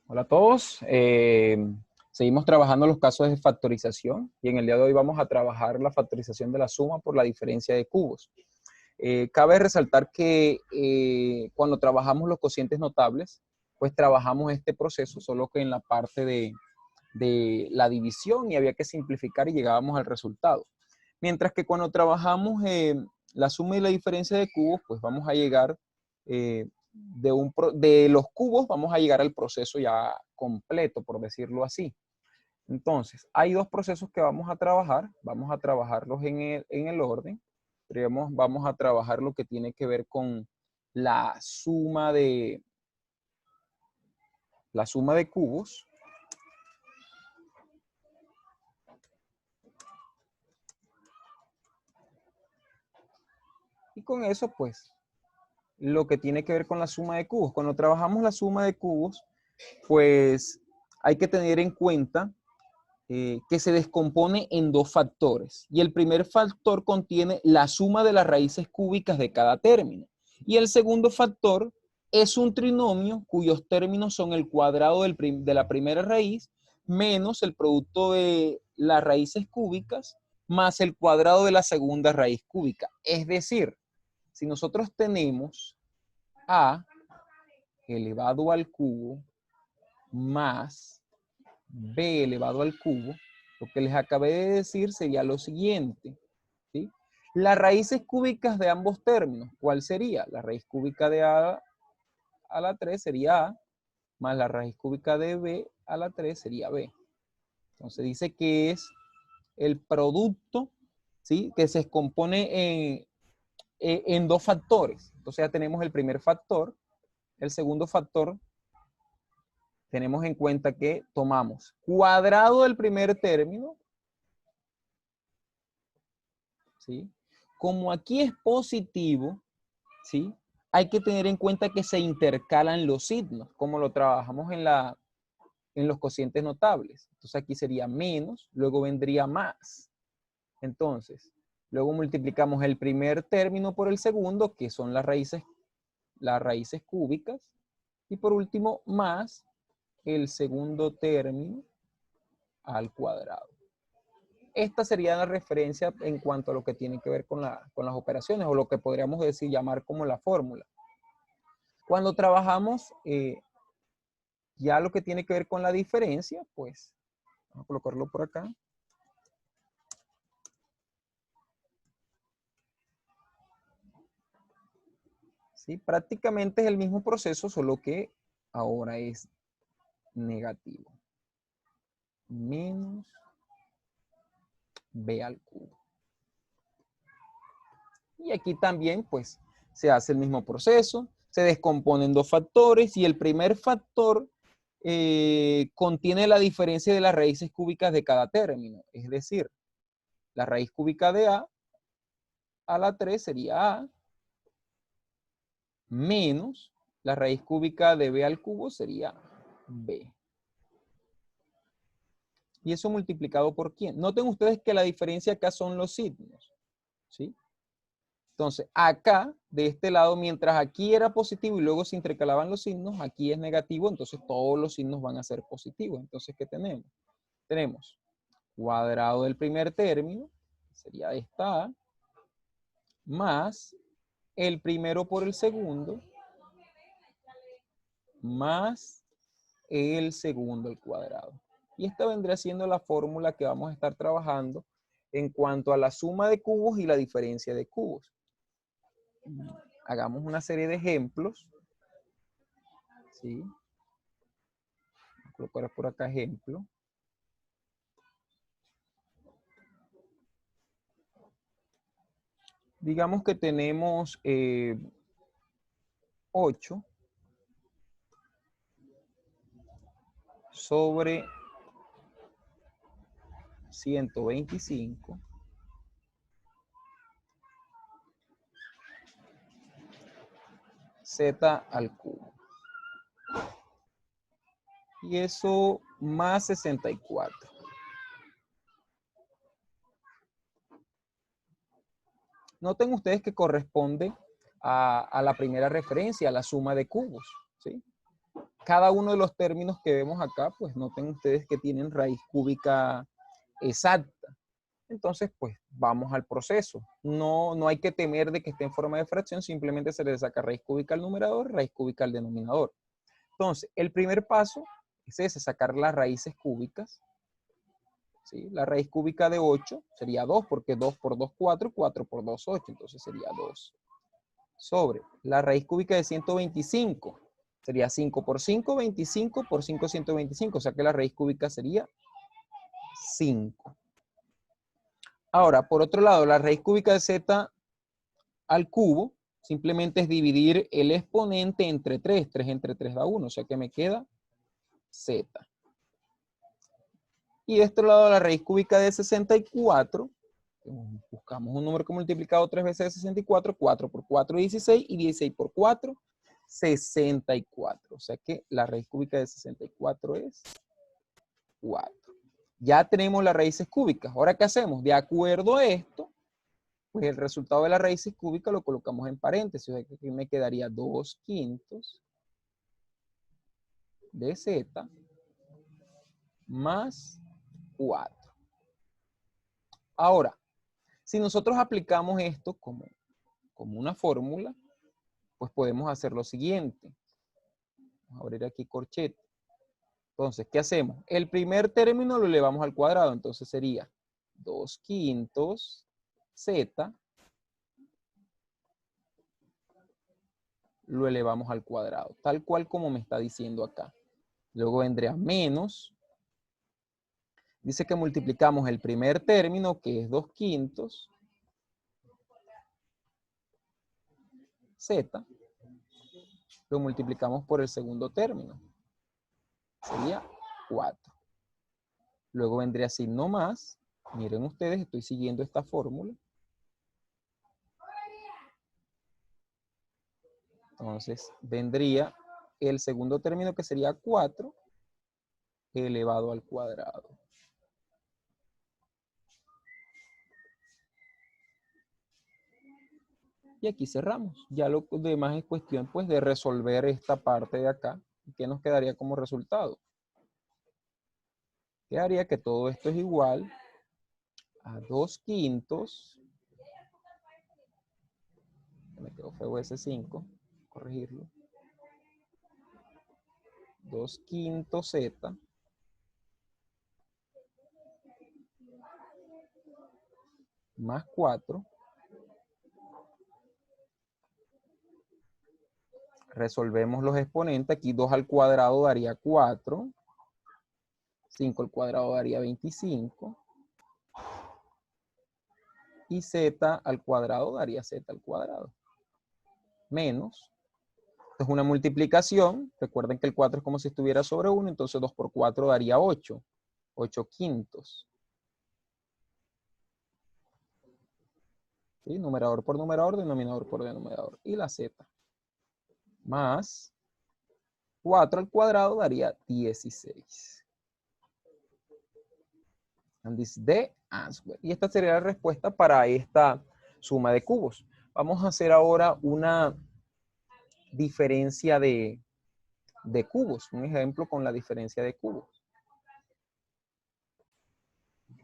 Hola a todos. Seguimos trabajando los casos de factorización y en el día de hoy vamos a trabajar la factorización de la suma por la diferencia de cubos. Cabe resaltar que cuando trabajamos los cocientes notables, pues trabajamos este proceso, solo que en la parte de la división y había que simplificar y llegábamos al resultado. Mientras que cuando trabajamos la suma y la diferencia de cubos, pues vamos a llegar de los cubos, vamos a llegar al proceso ya completo, por decirlo así. Entonces, hay dos procesos que vamos a trabajarlos en el orden. Pero vamos a trabajar lo que tiene que ver con la suma de cubos. Y con eso, pues, lo que tiene que ver con la suma de cubos. Cuando trabajamos la suma de cubos, pues hay que tener en cuenta que se descompone en dos factores. Y el primer factor contiene la suma de las raíces cúbicas de cada término. Y el segundo factor es un trinomio cuyos términos son el cuadrado de la primera raíz menos el producto de las raíces cúbicas más el cuadrado de la segunda raíz cúbica. Es decir, si nosotros tenemos a elevado al cubo más b elevado al cubo, lo que les acabé de decir sería lo siguiente, ¿sí? Las raíces cúbicas de ambos términos, ¿cuál sería? La raíz cúbica de a la 3 sería a, más la raíz cúbica de b a la 3 sería b. Entonces dice que es el producto, ¿sí? Que se descompone en dos factores. Entonces ya tenemos el primer factor. El segundo factor, tenemos en cuenta que tomamos cuadrado del primer término, ¿sí? Como aquí es positivo, ¿sí? Hay que tener en cuenta que se intercalan los signos, como lo trabajamos en los cocientes notables. Entonces aquí sería menos, luego vendría más. Entonces, luego multiplicamos el primer término por el segundo, que son las raíces cúbicas, y por último, más el segundo término al cuadrado. Esta sería la referencia en cuanto a lo que tiene que ver con las operaciones, o lo que podríamos decir, llamar como la fórmula. Cuando trabajamos ya lo que tiene que ver con la diferencia, pues, vamos a colocarlo por acá. ¿Sí? Prácticamente es el mismo proceso, solo que ahora es negativo. Menos b al cubo. Y aquí también, pues, se hace el mismo proceso, se descomponen dos factores y el primer factor contiene la diferencia de las raíces cúbicas de cada término. Es decir, la raíz cúbica de a la 3 sería a, menos la raíz cúbica de b al cubo sería b. Y eso multiplicado por ¿quién? Noten ustedes que la diferencia acá son los signos, ¿sí? Entonces, acá, de este lado, mientras aquí era positivo y luego se intercalaban los signos, aquí es negativo, entonces todos los signos van a ser positivos. Entonces, ¿qué tenemos? Tenemos cuadrado del primer término, sería esta A, más el primero por el segundo, más el segundo al cuadrado. Y esta vendría siendo la fórmula que vamos a estar trabajando en cuanto a la suma de cubos y la diferencia de cubos. Hagamos una serie de ejemplos. ¿Sí? Voy a colocar por acá ejemplo. Digamos que tenemos 8 sobre 125 z al cubo. Y eso más 64. Noten ustedes que corresponde a la primera referencia, a la suma de cubos, ¿sí? cada uno de los términos que vemos acá, pues noten ustedes que tienen raíz cúbica exacta. Entonces, pues vamos al proceso. No hay que temer de que esté en forma de fracción, simplemente se le saca raíz cúbica al numerador, raíz cúbica al denominador. Entonces, el primer paso es ese, sacar las raíces cúbicas. ¿Sí? La raíz cúbica de 8 sería 2, porque 2 por 2, 4, 4 por 2, 8, entonces sería 2. Sobre la raíz cúbica de 125, sería 5 por 5, 25 por 5, 125, o sea que la raíz cúbica sería 5. Ahora, por otro lado, la raíz cúbica de z al cubo simplemente es dividir el exponente entre 3. 3 entre 3 da 1, o sea que me queda z. Y de este lado, la raíz cúbica de 64, buscamos un número que multiplicado 3 veces de 64, 4 por 4, 16, y 16 por 4, 64. O sea que la raíz cúbica de 64 es 4. Ya tenemos las raíces cúbicas. Ahora, ¿qué hacemos? De acuerdo a esto, pues el resultado de las raíces cúbicas lo colocamos en paréntesis. O sea que aquí me quedaría 2 quintos de z más 4. Ahora, si nosotros aplicamos esto como una fórmula, pues podemos hacer lo siguiente. Vamos a abrir aquí corchete. Entonces, ¿qué hacemos? El primer término lo elevamos al cuadrado, entonces sería 2 quintos z, lo elevamos al cuadrado, tal cual como me está diciendo acá. Luego vendría menos. Dice que multiplicamos el primer término, que es 2 quintos z, lo multiplicamos por el segundo término. Sería 4. Luego vendría signo más. Miren ustedes, estoy siguiendo esta fórmula. Entonces, vendría el segundo término, que sería 4 elevado al cuadrado. Y aquí cerramos. Ya lo demás es cuestión, pues, de resolver esta parte de acá. ¿Qué nos quedaría como resultado? Quedaría que todo esto es igual a 2 quintos. Me quedó feo ese 5. Corregirlo. 2 quintos z más 4. Resolvemos los exponentes. Aquí 2 al cuadrado daría 4. 5 al cuadrado daría 25. Y z al cuadrado daría z al cuadrado. Menos. Esto es una multiplicación. Recuerden que el 4 es como si estuviera sobre 1. Entonces 2 por 4 daría 8. 8 quintos. ¿Sí? Numerador por numerador, denominador por denominador. Y la z. Más 4 al cuadrado daría 16. And this is the answer. Y esta sería la respuesta para esta suma de cubos. Vamos a hacer ahora una diferencia de cubos. Un ejemplo con la diferencia de cubos.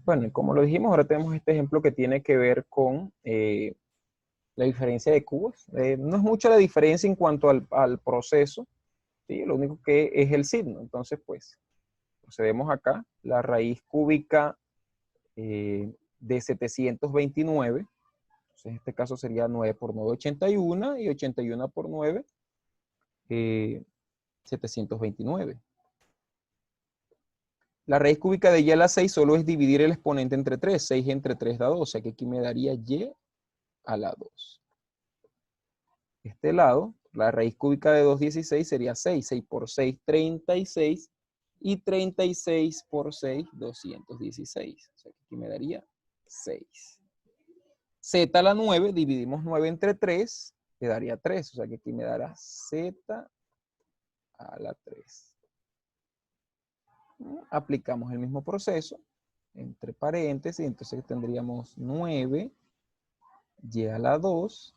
Bueno, como lo dijimos, ahora tenemos este ejemplo que tiene que ver con la diferencia de cubos. No es mucha la diferencia en cuanto al proceso, ¿sí? Lo único que es el signo. Entonces, pues, procedemos acá. La raíz cúbica de 729. Entonces, en este caso sería 9 por 9, 81. Y 81 por 9, 729. La raíz cúbica de y a la 6 solo es dividir el exponente entre 3. 6 entre 3 da 2. O sea que aquí me daría y a la 2. Este lado, la raíz cúbica de 216 sería 6. 6 por 6, 36. Y 36 por 6, 216. O sea que aquí me daría 6. Z a la 9, dividimos 9 entre 3, me daría 3. O sea que aquí me dará Z a la 3. Aplicamos el mismo proceso, entre paréntesis, entonces tendríamos 9 y a la 2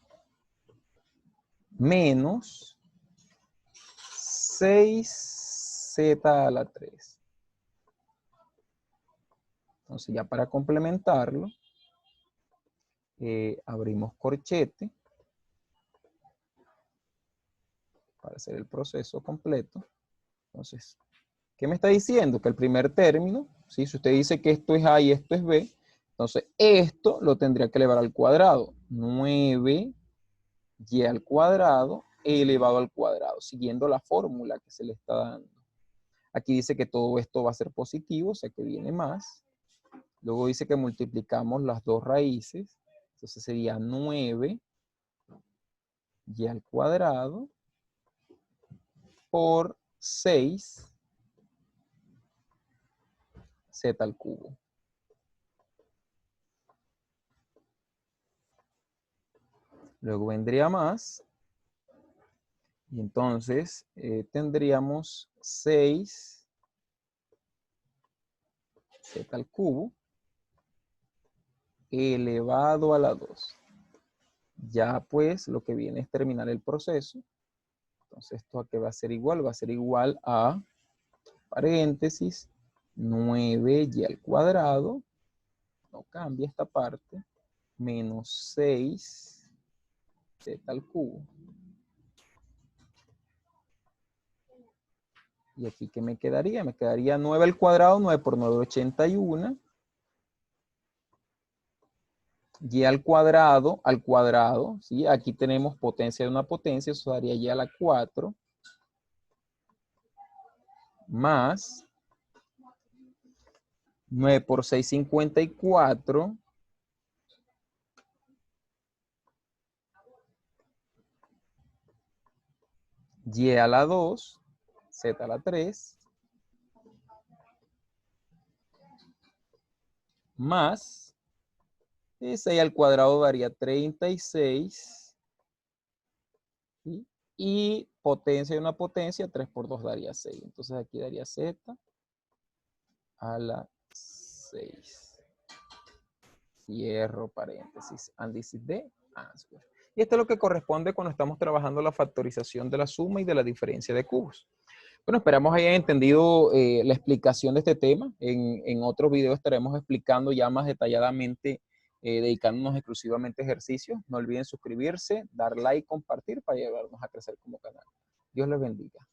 menos 6 z a la 3. Entonces ya para complementarlo, abrimos corchete para hacer el proceso completo. Entonces, ¿qué me está diciendo? Que el primer término, ¿sí? Si usted dice que esto es A y esto es B, entonces esto lo tendría que elevar al cuadrado. 9y al cuadrado elevado al cuadrado, siguiendo la fórmula que se le está dando. Aquí dice que todo esto va a ser positivo, o sea que viene más. Luego dice que multiplicamos las dos raíces. Entonces sería 9y al cuadrado por 6z al cubo. Luego vendría más. Y entonces tendríamos 6z al cubo elevado a la 2. Ya pues lo que viene es terminar el proceso. Entonces esto a qué va a ser igual? Va a ser igual a, paréntesis, 9y al cuadrado, no cambia esta parte, menos 6z al cubo. Y aquí, ¿qué me quedaría? Me quedaría 9 al cuadrado, 9 por 9, 81. Y al cuadrado, ¿sí? Aquí tenemos potencia de una potencia, eso daría y a la 4. Más 9 por 6, 54. Y a la 2, z a la 3. Más 6 al cuadrado daría 36. ¿Sí? Y potencia de una potencia, 3 por 2 daría 6. Entonces aquí daría z a la 6. Cierro paréntesis. And this is the answer. Y esto es lo que corresponde cuando estamos trabajando la factorización de la suma y de la diferencia de cubos. Bueno, esperamos hayan entendido la explicación de este tema. En otros videos estaremos explicando ya más detalladamente, dedicándonos exclusivamente a ejercicios. No olviden suscribirse, dar like, compartir para ayudarnos a crecer como canal. Dios les bendiga.